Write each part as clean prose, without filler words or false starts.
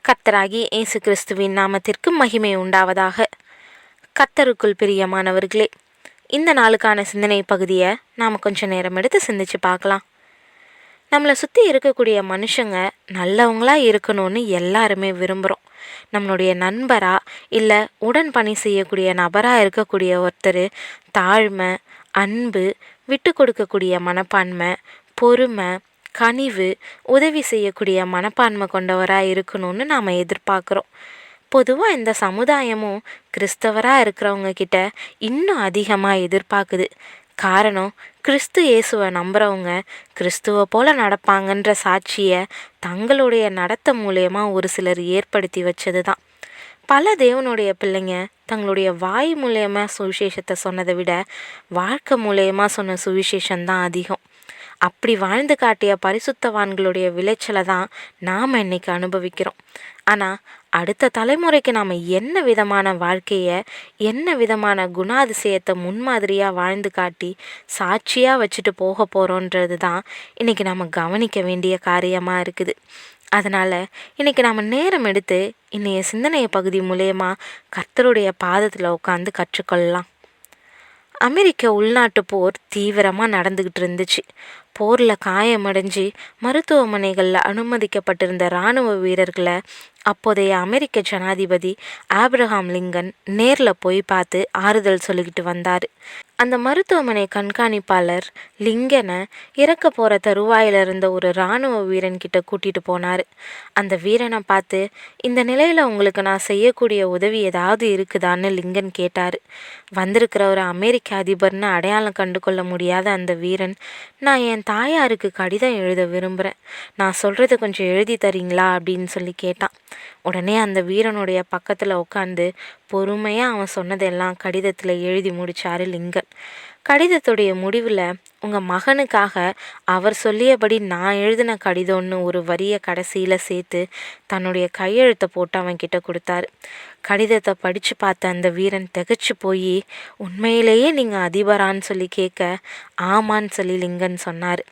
கர்த்தராகிய இயேசு கிறிஸ்துவின் நாமத்திற்கு மகிமை உண்டாவதாக. கர்த்தருக்குள் பிரியமானவர்களே, இந்த நாளுக்கான சிந்தனை பகுதியை நாம் கொஞ்சம் நேரம் எடுத்து சிந்திச்சு பார்க்கலாம். நம்மளை சுற்றி இருக்கக்கூடிய மனுஷங்க நல்லவங்களாக இருக்கணும்னு எல்லாருமே விரும்புகிறோம். நம்மளுடைய நண்பராக இல்லை உடன் பணி செய்யக்கூடிய நபராக இருக்கக்கூடிய ஒருத்தர் தாழ்மை, அன்பு, விட்டு கொடுக்கக்கூடிய மனப்பான்மை, பொறுமை, கனிவு, உதவி செய்யக்கூடிய மனப்பான்மை கொண்டவராக இருக்கணும்னு நாம் எதிர்பார்க்குறோம். பொதுவாக இந்த சமுதாயமும் கிறிஸ்தவராக இருக்கிறவங்க கிட்ட இன்னும் அதிகமாக எதிர்பார்க்குது. காரணம், கிறிஸ்து இயேசுவை நம்புகிறவங்க கிறிஸ்துவை போல நடப்பாங்கன்ற சாட்சியை தங்களுடைய நடத்த மூலயமா ஒரு சிலர் ஏற்படுத்தி வச்சது தான். பல தேவனுடைய பிள்ளைங்க தங்களுடைய வாய் மூலயமா சுவிசேஷத்தை சொன்னதை விட வாழ்க்கை மூலயமா சொன்ன சுவிசேஷந்தான் அதிகம். அப்படி வாழ்ந்து காட்டிய பரிசுத்தவான்களுடைய விளைச்சலை தான் நாம் இன்னைக்கு அனுபவிக்கிறோம். ஆனால் அடுத்த தலைமுறைக்கு நாம் என்ன விதமான வாழ்க்கையை, என்ன விதமான குணாதிசயத்தை முன்மாதிரியாக வாழ்ந்து காட்டி சாட்சியாக வச்சுட்டு போக போகிறோன்றது தான் இன்றைக்கி நம்ம கவனிக்க வேண்டிய காரியமாக இருக்குது. அதனால் இன்றைக்கி நாம் நேரம் எடுத்து இன்றைய சிந்தனைய பகுதி மூலயமா கர்த்தருடைய பாதத்தில் உட்காந்து கற்றுக்கொள்ளலாம். அமெரிக்க உள்நாட்டு போர் தீவிரமாக நடந்துக்கிட்டு இருந்துச்சு. போரில் காயமடைஞ்சு மருத்துவமனைகளில் அனுமதிக்கப்பட்டிருந்த இராணுவ வீரர்களை அப்போதைய அமெரிக்க ஜனாதிபதி ஆப்ரஹாம் லிங்கன் நேரில் போய் பார்த்து ஆறுதல் சொல்லிக்கிட்டு வந்தார். அந்த மருத்துவமனை கண்காணிப்பாளர் லிங்கனை இறக்க போகிற தருவாயில் இருந்த ஒரு இராணுவ வீரன்கிட்ட கூட்டிகிட்டு போனார். அந்த வீரனை பார்த்து, இந்த நிலையில் உங்களுக்கு நான் செய்யக்கூடிய உதவி ஏதாவது இருக்குதான்னு லிங்கன் கேட்டார். வந்திருக்கிற ஒரு அமெரிக்க அதிபர்னு அடையாளம் கண்டு கொள்ள முடியாத அந்த வீரன், நான் என் தாயாருக்கு கடிதம் எழுத விரும்புகிறேன், நான் சொல்கிறத கொஞ்சம் எழுதி தரீங்களா அப்படின்னு சொல்லி கேட்டான். உடனே அந்த வீரனுடைய பக்கத்தில் உட்காந்து பொறுமையாக அவன் சொன்னதெல்லாம் கடிதத்தில் எழுதி முடித்தார் லிங்கன். கடிதத்துடைய முடிவில், உங்கள் மகனுக்காக அவர் சொல்லியபடி நான் எழுதின கடிதம்னு ஒரு வரியை கடைசியில் சேர்த்து தன்னுடைய கையெழுத்தை போட்டு அவன்கிட்ட கொடுத்தாரு. கடிதத்தை படித்து பார்த்த அந்த வீரன் திகைச்சு போய், உண்மையிலேயே நீங்கள் அதிபரான்னு சொல்லி கேட்க, ஆமான்னு சொல்லி லிங்கன் சொன்னார்.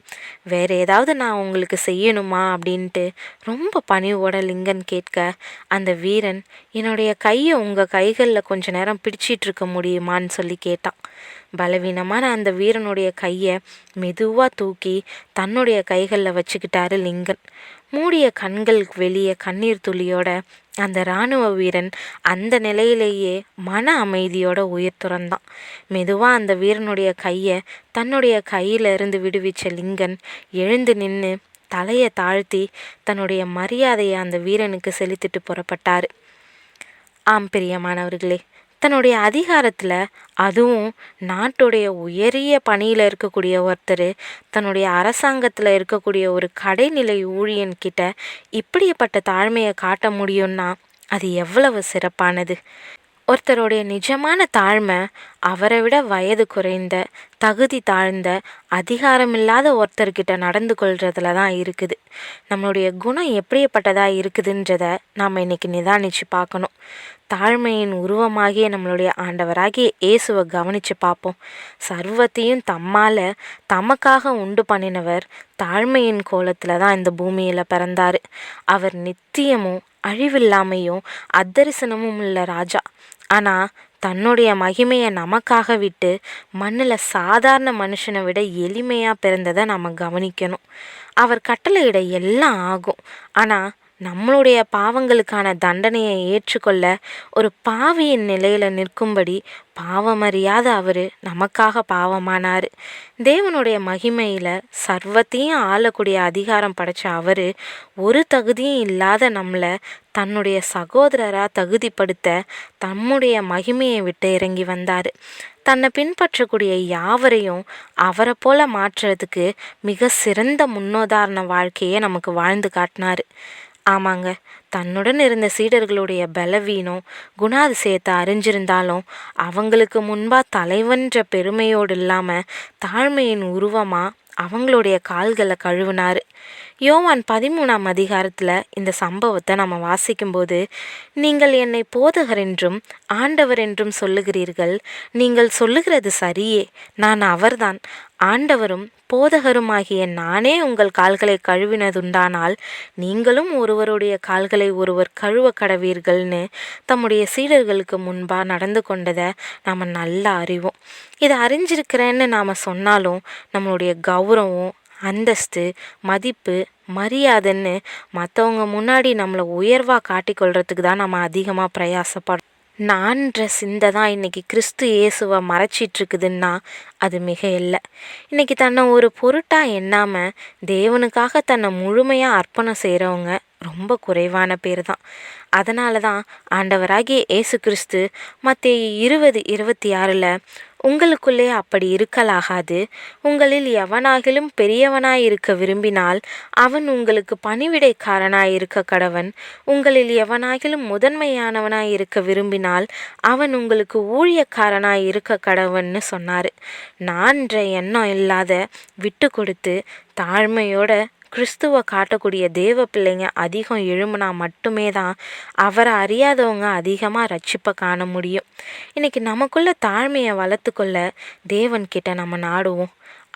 வேறு ஏதாவது நான் உங்களுக்கு செய்யணுமா அப்படின்ட்டு ரொம்ப பணிவோட லிங்கன் கேட்க, அந்த வீரன், என்னுடைய கையை உங்கள் கைகளில் கொஞ்ச நேரம் பிடிச்சிட்டு இருக்க முடியுமான்னு சொல்லி கேட்டான். பலவீனமான அந்த வீரனுடைய கையை மெதுவாக தூக்கி தன்னுடைய கைகளில் வச்சுக்கிட்டாரு லிங்கன். மூடிய கண்களுக்கு வெளியே கண்ணீர் துளியோட அந்த இராணுவ வீரன் அந்த நிலையிலேயே மன அமைதியோட உயிர் துறந்தான். மெதுவாக அந்த வீரனுடைய கையை தன்னுடைய கையிலிருந்து விடுவிச்ச லிங்கன் எழுந்து நின்று தலையை தாழ்த்தி தன்னுடைய மரியாதையை அந்த வீரனுக்கு செலுத்திட்டு புறப்பட்டார். ஆம் பிரியமானவர்களே, தன்னுடைய அதிகாரத்தில், அதுவும் நாட்டுடைய உயரிய பணியில் இருக்கக்கூடிய ஒருத்தர் தன்னுடைய அரசாங்கத்தில் இருக்கக்கூடிய ஒரு கடைநிலை ஊழியன்கிட்ட இப்படிப்பட்ட தாழ்மையை காட்ட முடியும்னா அது எவ்வளவு சிறப்பானது. ஒருத்தருடைய நிஜமான தாழ்மை அவரை விட வயது குறைந்த, தகுதி தாழ்ந்த, அதிகாரமில்லாத ஒருத்தர்கிட்ட நடந்து கொள்றதுல தான் இருக்குது. நம்மளுடைய குணம் எப்படிப்பட்டதாக இருக்குதுன்றத நாம் இன்னைக்கு நிதானித்து பார்க்கணும். தாழ்மையின் உருவமாகிய நம்மளுடைய ஆண்டவராகிய இயேசுவை கவனித்து பார்ப்போம். சர்வத்தையும் தம்மால் தமக்காக உண்டு பண்ணினவர் தாழ்மையின் கோலத்தில் தான் இந்த பூமியில் பிறந்தார். அவர் நித்தியமும் அழிவில்லாமையும் அத்தரிசனமும் உள்ள ராஜா. ஆனால் தன்னுடைய மகிமையை நமக்காக விட்டு மண்ணில் சாதாரண மனுஷனை விட எளிமையாக பிறந்ததை நம்ம கவனிக்கணும். அவர் கட்டளையிட எல்லாம் ஆகும். ஆனால் நம்மளுடைய பாவங்களுக்கான தண்டனையை ஏற்றுக்கொள்ள ஒரு பாவியின் நிலையில் நிற்கும்படி பாவமறியாத அவர் நமக்காக பாவமானார். தேவனுடைய மகிமையில் சர்வத்தையும் ஆளக்கூடிய அதிகாரம் படைச்ச அவர் ஒரு தகுதியும் இல்லாத நம்மளை தன்னுடைய சகோதரராக தகுதிப்படுத்த தம்முடைய மகிமையை விட்டு இறங்கி வந்தார். தன்னை பின்பற்றக்கூடிய யாவரையும் அவரை போல மாற்றுறதுக்கு மிக சிறந்த முன்னுதாரண வாழ்க்கையை நமக்கு வாழ்ந்து காட்டினார். ஆமாங்க, தன்னுடன் இருந்த சீடர்களுடைய பலவீனம் குணாதிசயத்தை அறிஞ்சிருந்தாலும் அவங்களுக்கு முன்பாக தலைவன்ற பெருமையோடு இல்லாமல் தாழ்மையின் உருவமாக அவங்களுடைய கால்களை கழுவினார். யோவான் 13ஆம் அதிகாரத்தில் இந்த சம்பவத்தை நம்ம வாசிக்கும்போது, நீங்கள் என்னை போதகர் என்றும் ஆண்டவர் என்றும் சொல்லுகிறீர்கள். நீங்கள் சொல்லுகிறது சரியே. நான் அவர்தான். ஆண்டவரும் போதகருமாகிய நானே உங்கள் கால்களை கழுவினதுண்டானால் நீங்களும் ஒருவருடைய கால்களை ஒருவர் கழுவ கடவீர்கள்னு தம்முடைய சீடர்களுக்கு முன்பாக நடந்து கொண்டதை நாம் நல்லா அறிவோம். இதை அறிஞ்சிருக்கிறேன்னு நாம் சொன்னாலும் நம்மளுடைய கௌரவம், அந்தஸ்து, மதிப்பு, மரியாதைன்னு மற்றவங்க முன்னாடி நம்மளை உயர்வாக காட்டிக்கொள்கிறதுக்கு தான் நம்ம அதிகமாக பிரயாசப்படுறோம். நான்ற சிந்தை தான் இன்றைக்கி கிறிஸ்து இயேசுவை மறைச்சிட்ருக்குதுன்னா அது மிக இல்லை. இன்றைக்கி தன்னை ஒரு பொருட்டாக எண்ணாமல் தேவனுக்காக தன்னை முழுமையாக அர்ப்பணம் செய்கிறவங்க ரொம்ப குறைவான பேர் தான். அதனால தான் ஆண்டவராகிய இயேசு கிறிஸ்து மத்தேயு 20:26 உங்களுக்குள்ளே அப்படி இருக்கலாகாது. உங்களில் எவனாகிலும் பெரியவனாய் இருக்க விரும்பினால் அவன் உங்களுக்கு பணிவிடைக்காரனாய் இருக்க கடவன். உங்களில் எவனாகிலும் முதன்மையானவனாய் இருக்க விரும்பினால் அவன் உங்களுக்கு ஊழியக்காரனாய் இருக்க கடவன்னு சொன்னார். நான்ற எண்ணம் இல்லாத விட்டு கொடுத்து தாழ்மையோட கிறிஸ்துவை காட்டக்கூடிய தேவ பிள்ளைங்க அதிகம் எழும்புனா மட்டுமே தான் அவரை அறியாதவங்க அதிகமாக ரட்சிப்பை காண முடியும். இன்றைக்கி நமக்குள்ள தாழ்மையை வளர்த்துக்கொள்ள தேவன்கிட்ட நம்ம நாடுவோம்.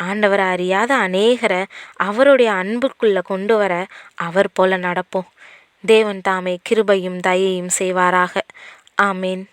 ஆண்டவரை அறியாத அநேகரை அவருடைய அன்புக்குள்ளே கொண்டு வர அவர் போல நடப்போம். தேவன் தாமே கிருபையும் தயையும் செய்வாராக. ஆமேன்.